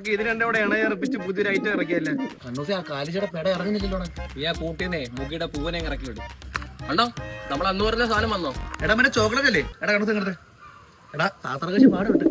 നമുക്ക് ഇത് രണ്ടും കൂടെ ഇണയർപ്പിച്ച് പുതിയൊരു ഐറ്റം ഇറക്കിയല്ലേ. കണ്ണൂസി ആ കാലിച്ചയുടെ പെട ഇറങ്ങുന്നില്ലല്ലോടാ. ഈ ആ കൂട്ടിന്നേ മുകിയുടെ പൂവനെ ഇറക്കി വിടും. കണ്ടോ നമ്മൾ അന്ന് പറഞ്ഞ സാധനം വന്നോ? എടാ മറ്റേ ചോക്ലേറ്റ് അല്ലേ? എടാ കണ്ണൂസി ഇങ്ങോട്ട് എടാ സാത്രകശി പാടുണ്ട്.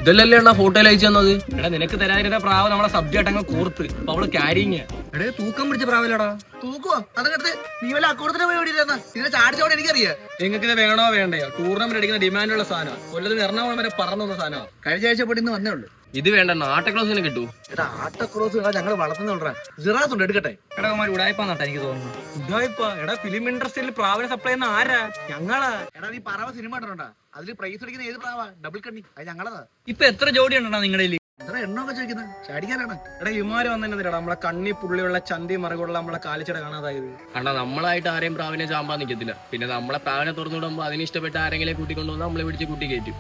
ഇതല്ലേ എണ്ണ ഫോട്ടോയിൽ അയച്ചു തന്നത്. എടാ നിനക്ക് തരാതിരുന്ന പ്രാവ് നമ്മളെ സബ്ജക്ട് അങ്ങ് കൂർത്ത് അപ്പൊ അവള് ക്യാരിങ്. എടേ തൂക്കം പിടിച്ച പ്രാവല്ലടാ. തൂക്കുവോ? അതൊക്കെ നീ വല്ല അക്കൗണ്ടത്തിന് പോയി ഓടിയിരുന്ന ഇതിനെ ചാടിച്ചോടെ എനിക്കറിയാം. നിങ്ങൾക്ക് ഇത് വേണോ വേണ്ടയോ? ടൂർണമെന്റ് അടിക്കുന്ന ഡിമാൻഡുള്ള സാധനമാണ്. കൊല്ലത്തിന് എറണാകുളം വരെ പറന്നു വന്ന സാധനമാണ്. കഴിഞ്ഞ ആഴ്ച പോയി ഇന്ന് വന്നേ ഉള്ളൂ. ഇത് വേണ്ട ആട്ടക്രോസിന് കിട്ടൂ. എടാ ആട്ടക്രോസ് ഞങ്ങൾ വളർത്തുന്ന ജിറാസ് ഉണ്ട്, എടുക്കട്ടെ? എടാ ഉടായ്പാന്നാട്ടെ എനിക്ക് തോന്നുന്നു. ഉടായ്പ? എടാ ഫിലിം ഇൻഡസ്ട്രിയിൽ പ്രാവിനെ സപ്ലൈ ചെയ്യുന്ന ആരാ? ഞങ്ങളാ. എടാ നീ പറവ സിനിമ കണ്ടിട്ടുണ്ടാ? അതിൽ പ്രൈസ് അടിക്കുന്ന ഏത് പ്രാവാ? ഡബിൾ കണ്ണി. അത് ഞങ്ങളതാ. ഇപ്പൊ എത്ര ജോഡി ഉണ്ടോ നിങ്ങളുടെ? എത്ര എണ്ണമൊക്കെ ചോദിക്കുന്നത് ചാടിക്കാനാണ്. എടാ ഇമാര് വന്നിട്ടാ നമ്മളെ കണ്ണി പുള്ളിയുള്ള ചന്തി മറുകുള്ള നമ്മളെ കാലിച്ചട കാണാതായത്. കാരണം നമ്മളായിട്ട് ആരെയും പ്രാവിനെ ചാമ്പാൻ നിൽക്കത്തില്ല. പിന്നെ നമ്മളെ പ്രാവിനെ തുറന്നു വിടുമ്പോ അതിന് ഇഷ്ടപ്പെട്ട ആരെങ്കിലും കൂട്ടിക്കൊണ്ടുവന്ന് നമ്മളെ പിടിച്ച് കൂട്ടി കയറ്റും.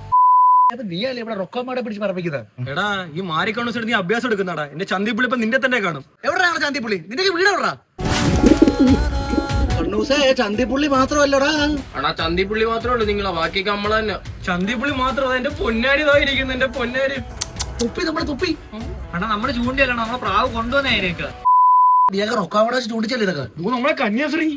നീ അല്ലേ ഇവിടെ റൊക്കമാടെ പിടിച്ച് പറപ്പിക്കുന്നത്? എടാ ഈ മാറിക്കണ്ണൂസ് നീ അഭ്യാസം എടുക്കുന്നടാ. എന്റെ ചന്തിപ്പുള്ളി ഇപ്പൊ നിന്റെ തന്നെ കാണും. എവിടെയാണ് ചന്തിപ്പുള്ളി? നിന്റെ വീട് എവിടാ? ചന്തിപ്പുള്ളി മാത്രമല്ലടാ. ആണാ ചന്തിപ്പുള്ളി മാത്രമേ ഉള്ളൂ നിങ്ങളെ, ബാക്കിയൊക്കെ നമ്മളെ തന്നെ. ചന്തിപ്പുള്ളി മാത്രം എന്റെ പൊന്നാരി ഇതായിരിക്കുന്നു. എന്റെ പൊന്നാരി തുപ്പി നമ്മളെ തുപ്പി. അണ്ണാ നമ്മള് ചൂണ്ടിയല്ലോ നമ്മളെ പ്രാവ് കൊണ്ടുവന്നേനേക്ക്. നീ റൊക്കാമട ചൂണ്ടിച്ചല്ലേ ഇതൊക്കെ? നമ്മളെ കന്യാശ്രീ.